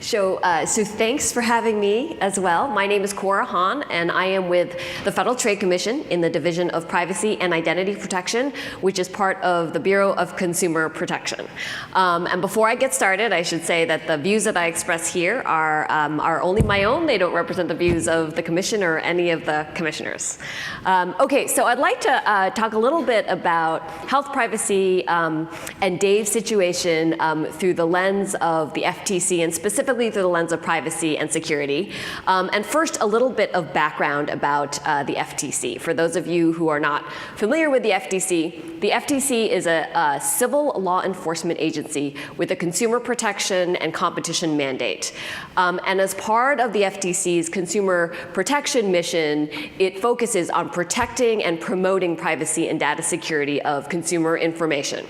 So thanks for having me as well. My name is CoraHan, and I am with the Federal Trade Commission in the Division of Privacy and Identity Protection, which is part of the Bureau of Consumer Protection. And before I get started, I should say that the views that I express here are only my own. They don't represent the views of the Commission or any of the commissioners. Okay, so I'd like to talk a little bit about health privacy and Dave's situation through the lens of the FTC, and specifically through the lens of privacy and security. And first, a little bit of background about the FTC. For those of you who are not familiar with the FTC is a civil law enforcement agency with a consumer protection and competition mandate. And as part of the FTC's consumer protection mission, it focuses on protecting and promoting privacy and data security of consumer information.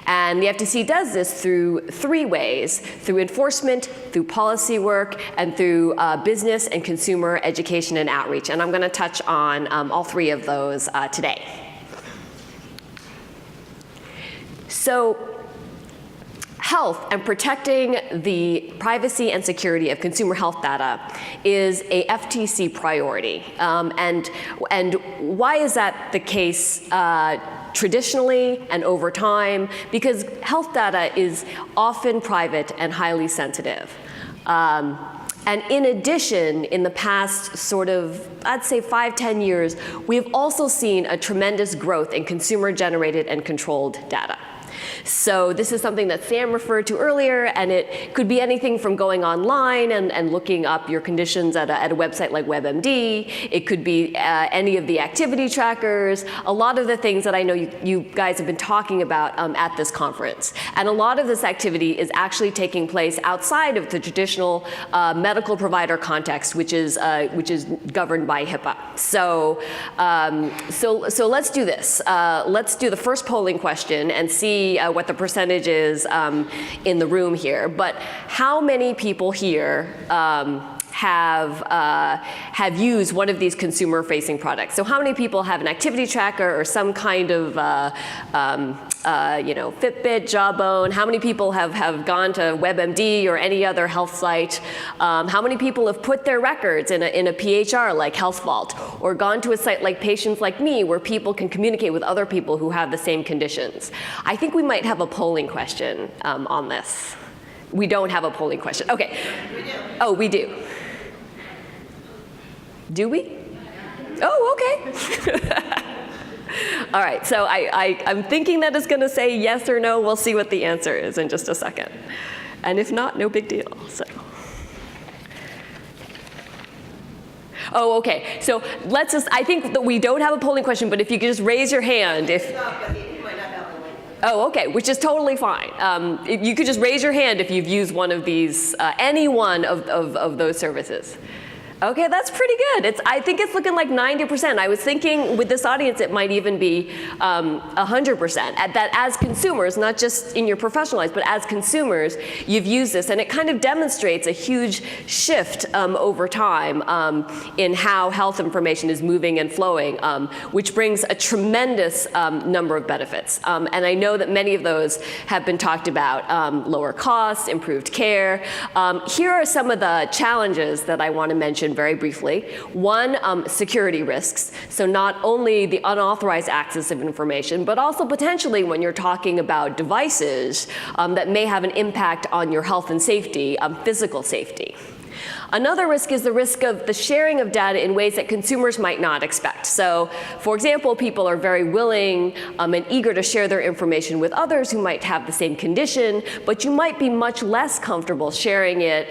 And the FTC does this through three ways: through enforcement, through policy work, and through business and consumer education and outreach. And I'm going to touch on all three of those today. So, health and protecting the privacy and security of consumer health data is a FTC priority. And why is that the case traditionally and over time? Because health data is often private and highly sensitive. And in addition, in the past sort of, I'd say 5–10 years, we've also seen a tremendous growth in consumer-generated and controlled data. So this is something that Sam referred to earlier, and it could be anything from going online and looking up your conditions at a website like WebMD. It could be any of the activity trackers, a lot of the things that I know you guys have been talking about at this conference. And a lot of this activity is actually taking place outside of the traditional medical provider context, which is governed by HIPAA. So let's do this. Let's do the first polling question and see what the percentage is in the room here. But how many people here have used one of these consumer-facing products? So how many people have an activity tracker or some kind of Fitbit, Jawbone? How many people have gone to WebMD or any other health site? How many people have put their records in a PHR like Health Vault, or gone to a site like Patients Like Me, where people can communicate with other people who have the same conditions? I think we might have a polling question on this. We don't have a polling question. Okay. We do. Oh, we do. Do we? Oh, okay. All right, so I'm thinking that it's going to say yes or no. We'll see what the answer is in just a second. And if not, no big deal. So. Oh, okay. So let's just, I think that we don't have a polling question, but if you could just raise your hand if. Oh, okay, which is totally fine. If you could just raise your hand if you've used one of these, any one of those services. Okay, that's pretty good. I think it's looking like 90%. I was thinking with this audience it might even be 100%. That as consumers, not just in your professional lives, but as consumers, you've used this, and it kind of demonstrates a huge shift over time in how health information is moving and flowing, which brings a tremendous number of benefits. And I know that many of those have been talked about: lower costs, improved care. Here are some of the challenges that I want to mention very briefly. One, security risks. So not only the unauthorized access of information, but also potentially when you're talking about devices that may have an impact on your health and safety, physical safety. Another risk is the risk of the sharing of data in ways that consumers might not expect. So, for example, people are very willing and eager to share their information with others who might have the same condition, but you might be much less comfortable sharing it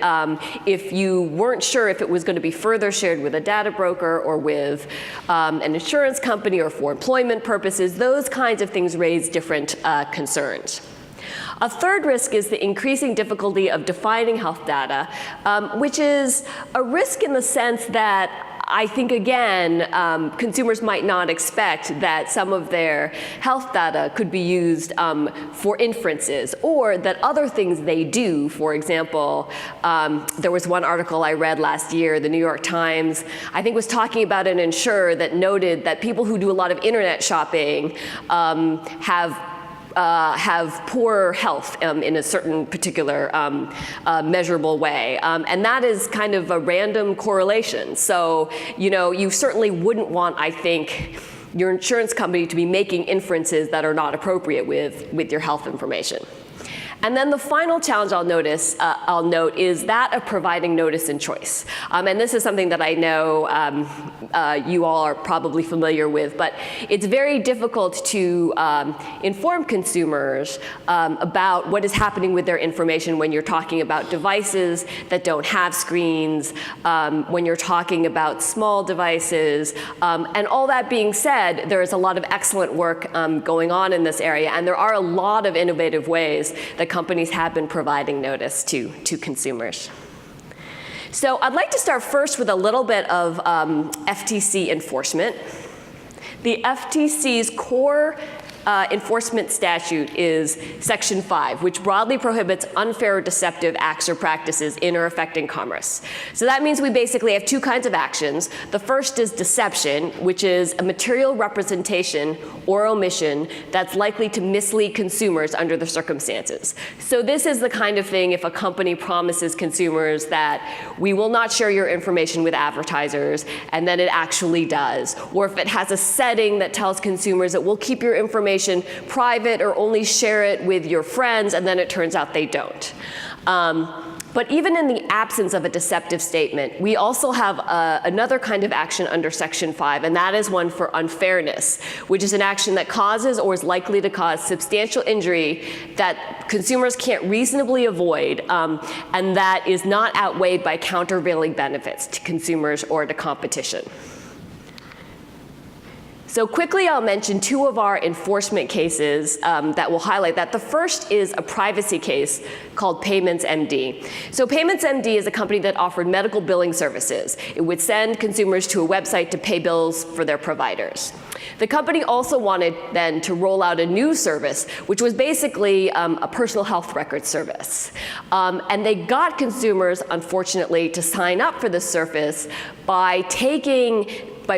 if you weren't sure if it was going to be further shared with a data broker or with an insurance company or for employment purposes. Those kinds of things raise different concerns. A third risk is the increasing difficulty of defining health data, which is a risk in the sense that I think, again, consumers might not expect that some of their health data could be used for inferences, or that other things they do, for example, there was one article I read last year, the New York Times, I think was talking about an insurer that noted that people who do a lot of internet shopping have have poor health in a certain particular measurable way. And that is kind of a random correlation. So, you know, you certainly wouldn't want, I think, your insurance company to be making inferences that are not appropriate with your health information. And then the final challenge I'll note is that of providing notice and choice. And this is something that I know you all are probably familiar with, but it's very difficult to inform consumers about what is happening with their information when you're talking about devices that don't have screens, when you're talking about small devices. And all that being said, there is a lot of excellent work going on in this area, and there are a lot of innovative ways that companies have been providing notice to consumers. So I'd like to start first with a little bit of FTC enforcement. The FTC's core enforcement statute is Section 5, which broadly prohibits unfair or deceptive acts or practices in or affecting commerce. So that means we basically have two kinds of actions. The first is deception, which is a material representation or omission that's likely to mislead consumers under the circumstances. So this is the kind of thing if a company promises consumers that we will not share your information with advertisers, and then it actually does. Or if it has a setting that tells consumers that we'll keep your information private or only share it with your friends, and then it turns out they don't. But even in the absence of a deceptive statement, we also have another kind of action under Section 5, and that is one for unfairness, which is an action that causes or is likely to cause substantial injury that consumers can't reasonably avoid, and that is not outweighed by countervailing benefits to consumers or to competition. So quickly, I'll mention two of our enforcement cases that will highlight that. The first is a privacy case called Payments MD. So Payments MD is a company that offered medical billing services. It would send consumers to a website to pay bills for their providers. The company also wanted then to roll out a new service, which was basically a personal health record service. And they got consumers, unfortunately, to sign up for this service by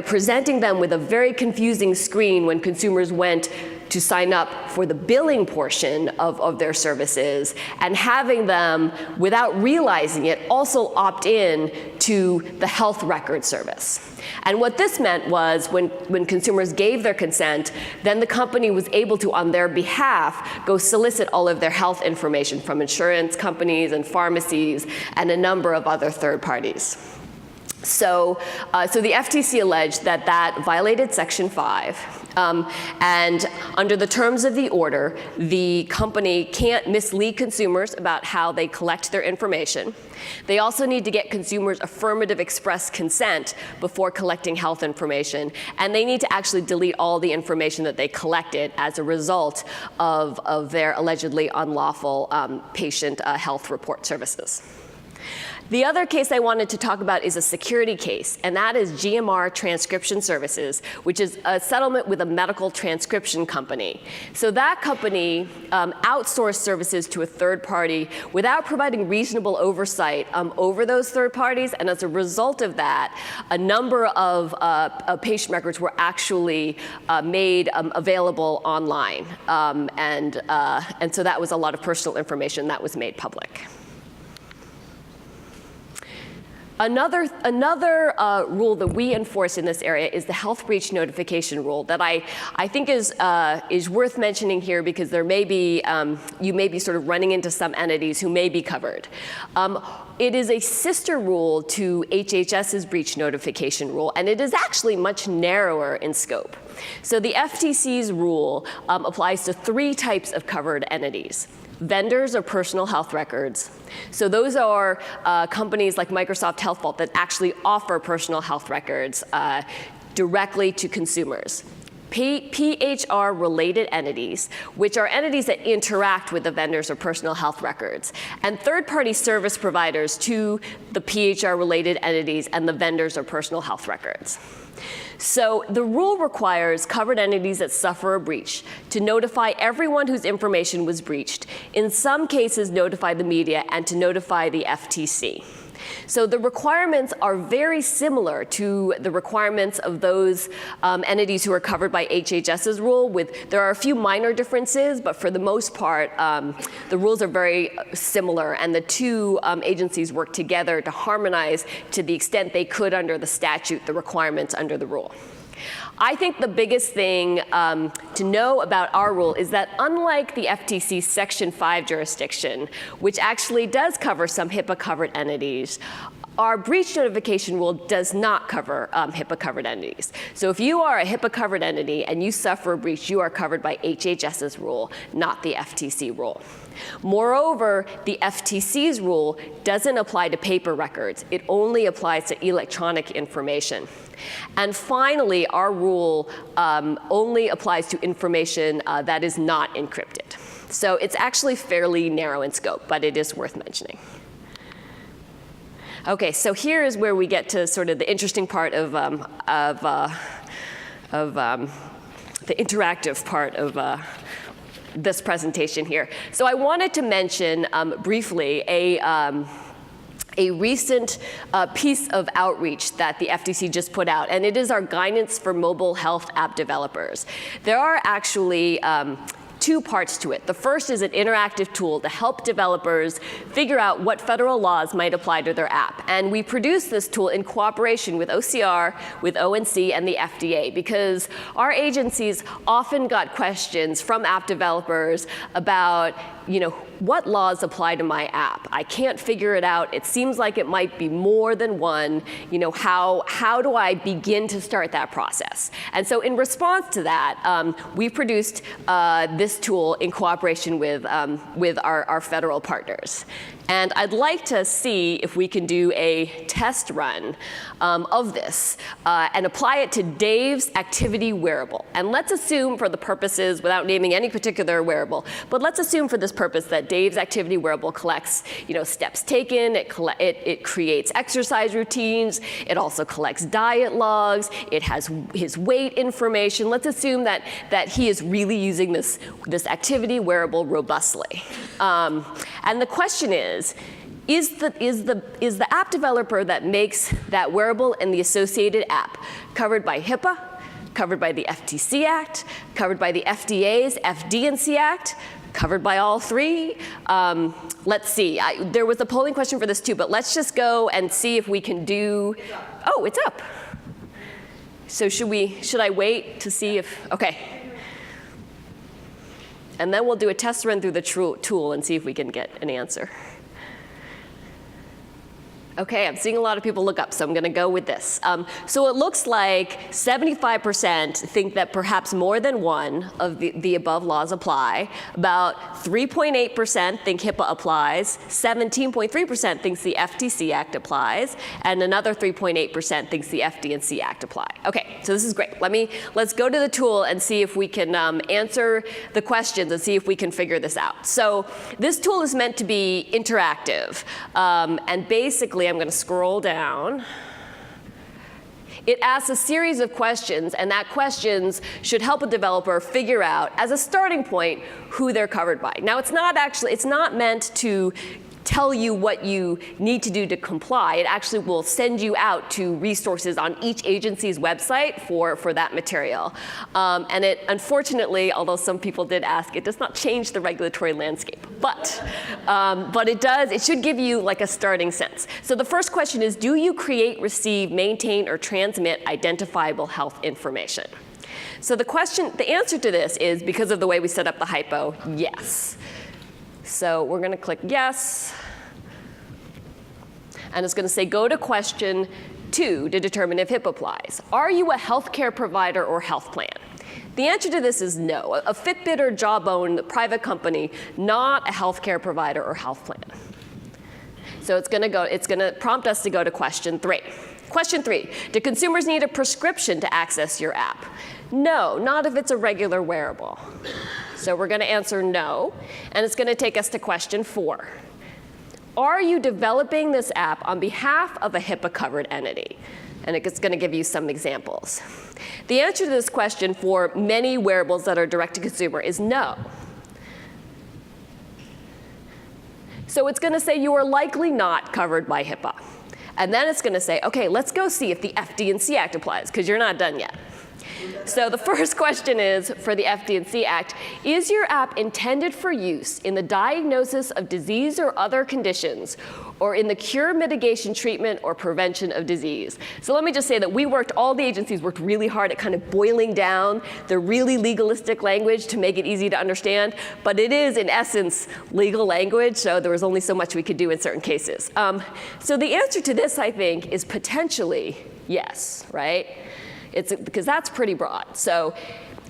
presenting them with a very confusing screen when consumers went to sign up for the billing portion of their services, and having them, without realizing it, also opt in to the health record service. And what this meant was when consumers gave their consent, then the company was able to, on their behalf, go solicit all of their health information from insurance companies and pharmacies and a number of other third parties. So the FTC alleged that that violated Section 5, and under the terms of the order, the company can't mislead consumers about how they collect their information. They also need to get consumers affirmative express consent before collecting health information, and they need to actually delete all the information that they collected as a result of their allegedly unlawful patient health report services. The other case I wanted to talk about is a security case, and that is GMR Transcription Services, which is a settlement with a medical transcription company. So that company outsourced services to a third party without providing reasonable oversight over those third parties, and as a result of that, a number of patient records were actually made available online, and so that was a lot of personal information that was made public. Another rule that we enforce in this area is the health breach notification rule that I think is worth mentioning here, because there may be you may be sort of running into some entities who may be covered. It is a sister rule to HHS's breach notification rule, and it is actually much narrower in scope. So the FTC's rule applies to 3 types of covered entities. Vendors of personal health records. So those are companies like Microsoft Health Vault that actually offer personal health records directly to consumers. PHR related entities, which are entities that interact with the vendors of personal health records, and third-party service providers to the PHR related entities and the vendors of personal health records. So the rule requires covered entities that suffer a breach to notify everyone whose information was breached, in some cases notify the media, and to notify the FTC. So the requirements are very similar to the requirements of those entities who are covered by HHS's rule. There are a few minor differences, but for the most part, the rules are very similar, and the two agencies work together to harmonize to the extent they could under the statute the requirements under the rule. I think the biggest thing to know about our rule is that unlike the FTC's Section 5 jurisdiction, which actually does cover some HIPAA-covered entities, our breach notification rule does not cover HIPAA-covered entities. So if you are a HIPAA-covered entity and you suffer a breach, you are covered by HHS's rule, not the FTC rule. Moreover, the FTC's rule doesn't apply to paper records. It only applies to electronic information. And finally, our rule only applies to information that is not encrypted. So it's actually fairly narrow in scope, but it is worth mentioning. Okay, so here is where we get to sort of the interesting part of the interactive part of this presentation here. So I wanted to mention briefly a recent piece of outreach that the FTC just put out, and it is our guidance for mobile health app developers. There are actually two parts to it. The first is an interactive tool to help developers figure out what federal laws might apply to their app. And we produced this tool in cooperation with OCR, with ONC, and the FDA, because our agencies often got questions from app developers about, what laws apply to my app? I can't figure it out. It seems like it might be more than one. How do I begin to start that process? And so in response to that, we produced this tool in cooperation with our federal partners. And I'd like to see if we can do a test run of this and apply it to Dave's activity wearable. And let's assume for the purposes, without naming any particular wearable, but let's assume for this purpose that Dave's activity wearable collects steps taken, it creates exercise routines, it also collects diet logs, it has his weight information. Let's assume that he is really using this activity wearable robustly. And the question is the app developer that makes that wearable and the associated app covered by HIPAA, covered by the FTC Act, covered by the FDA's FD&C Act, covered by all three? Let's see. There was a polling question for this too, but let's just go and see if we can do. Oh, it's up. So should I wait to see if, okay. And then we'll do a test run through the tool and see if we can get an answer. Okay, I'm seeing a lot of people look up, so I'm going to go with this. So it looks like 75% think that perhaps more than one of the above laws apply. About 3.8% think HIPAA applies. 17.3% thinks the FTC Act applies. And another 3.8% thinks the FD&C Act apply. Okay, so this is great. Let's go to the tool and see if we can answer the questions and see if we can figure this out. So this tool is meant to be interactive. And basically, I'm going to scroll down. It asks a series of questions, and that questions should help a developer figure out, as a starting point, who they're covered by. Now, it's not meant to tell you what you need to do to comply. It actually will send you out to resources on each agency's website for that material. And it, unfortunately, although some people did ask, it does not change the regulatory landscape. But it should give you like a starting sense. So the first question is, do you create, receive, maintain, or transmit identifiable health information? So the answer to this is, because of the way we set up the hypo, yes. So we're going to click yes. And it's going to say, go to question 2 to determine if HIPAA applies. Are you a healthcare provider or health plan? The answer to this is no. A Fitbit or Jawbone private company, not a healthcare provider or health plan. So it's going to prompt us to go to question 3. Question 3, do consumers need a prescription to access your app? No, not if it's a regular wearable. So we're going to answer no, and it's going to take us to question 4. Are you developing this app on behalf of a HIPAA-covered entity? And it's going to give you some examples. The answer to this question for many wearables that are direct-to-consumer is no. So it's going to say you are likely not covered by HIPAA. And then it's going to say, OK, let's go see if the FD&C Act applies, because you're not done yet. So the first question is, for the FD&C Act, is your app intended for use in the diagnosis of disease or other conditions, or in the cure, mitigation, treatment, or prevention of disease? So let me just say that all the agencies worked really hard at kind of boiling down the really legalistic language to make it easy to understand. But it is, in essence, legal language, so there was only so much we could do in certain cases. So the answer to this, I think, is potentially yes, right? Because that's pretty broad. So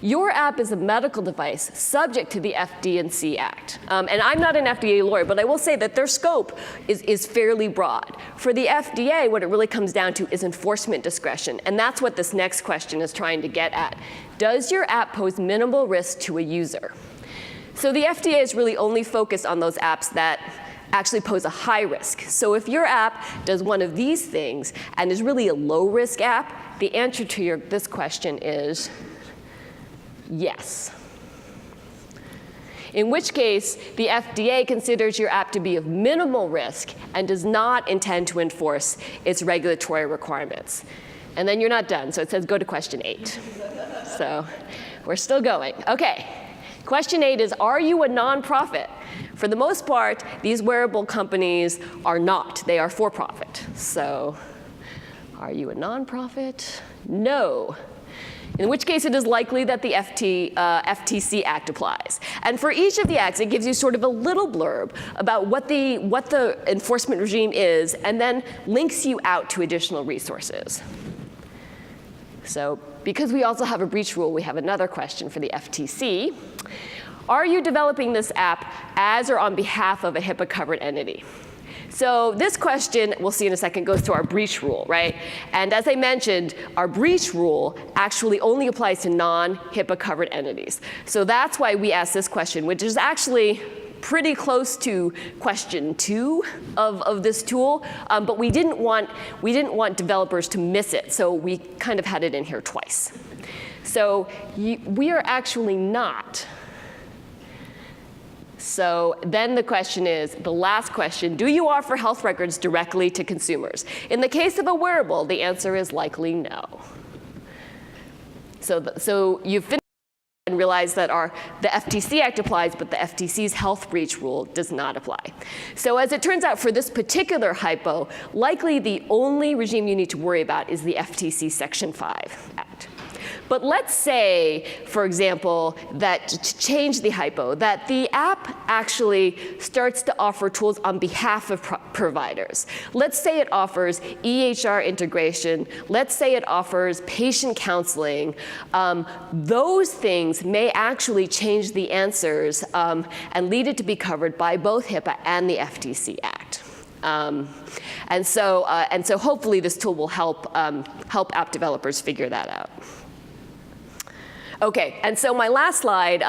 your app is a medical device subject to the FD&C Act. And I'm not an FDA lawyer, but I will say that their scope is fairly broad. For the FDA, what it really comes down to is enforcement discretion. And that's what this next question is trying to get at. Does your app pose minimal risk to a user? So the FDA is really only focused on those apps that actually pose a high risk. So if your app does one of these things and is really a low-risk app, the answer to this question is yes. In which case, the FDA considers your app to be of minimal risk and does not intend to enforce its regulatory requirements. And then you're not done, so it says go to question 8. So we're still going. OK, question 8 is, are you a nonprofit? For the most part, these wearable companies are not. They are for-profit. So are you a nonprofit? No. In which case, it is likely that the FTC Act applies. And for each of the acts, it gives you sort of a little blurb about what the enforcement regime is, and then links you out to additional resources. So because we also have a breach rule, we have another question for the FTC. Are you developing this app as or on behalf of a HIPAA-covered entity? So this question, we'll see in a second, goes to our breach rule, right? And as I mentioned, our breach rule actually only applies to non-HIPAA covered entities. So that's why we asked this question, which is actually pretty close to question 2 of this tool, but we didn't want developers to miss it, so we kind of had it in here twice. So we are actually not. So then the question is, the last question, do you offer health records directly to consumers? In the case of a wearable, the answer is likely no. So you've finished and realize that the FTC Act applies, but the FTC's health breach rule does not apply. So as it turns out, for this particular hypo, likely the only regime you need to worry about is the FTC Section 5 Act. But let's say, for example, that to change the hypo, that the app actually starts to offer tools on behalf of providers. Let's say it offers EHR integration. Let's say it offers patient counseling. Those things may actually change the answers and lead it to be covered by both HIPAA and the FTC Act. And so hopefully this tool will help app developers figure that out. OK, and so my last slide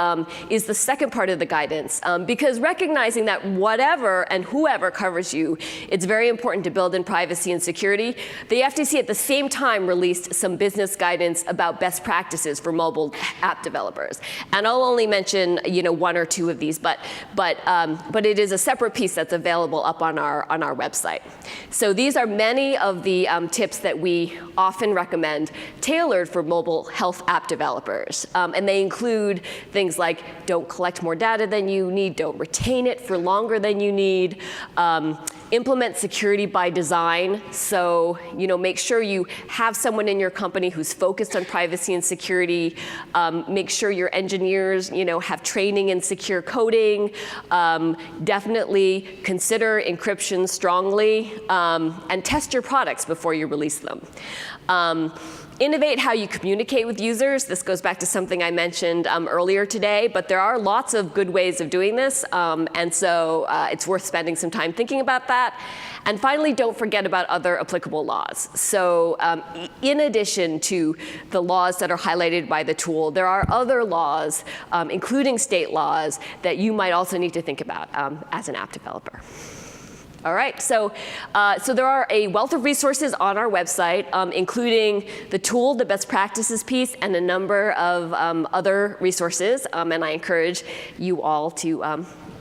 is the second part of the guidance. Because recognizing that whatever and whoever covers you, it's very important to build in privacy and security. The FTC at the same time released some business guidance about best practices for mobile app developers. And I'll only mention 1 or 2 of these, but it is a separate piece that's available up on our website. So these are many of the tips that we often recommend tailored for mobile health app developers. And they include things like don't collect more data than you need, don't retain it for longer than you need, implement security by design. So make sure you have someone in your company who's focused on privacy and security. Make sure your engineers have training in secure coding. Definitely consider encryption strongly. And test your products before you release them. Innovate how you communicate with users. This goes back to something I mentioned earlier today, but there are lots of good ways of doing this, and so it's worth spending some time thinking about that. And finally, don't forget about other applicable laws. So in addition to the laws that are highlighted by the tool, there are other laws, including state laws, that you might also need to think about as an app developer. All right, so there are a wealth of resources on our website, including the tool, the best practices piece, and a number of other resources. And I encourage you all to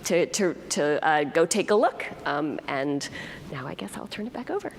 go take a look. And now I guess I'll turn it back over.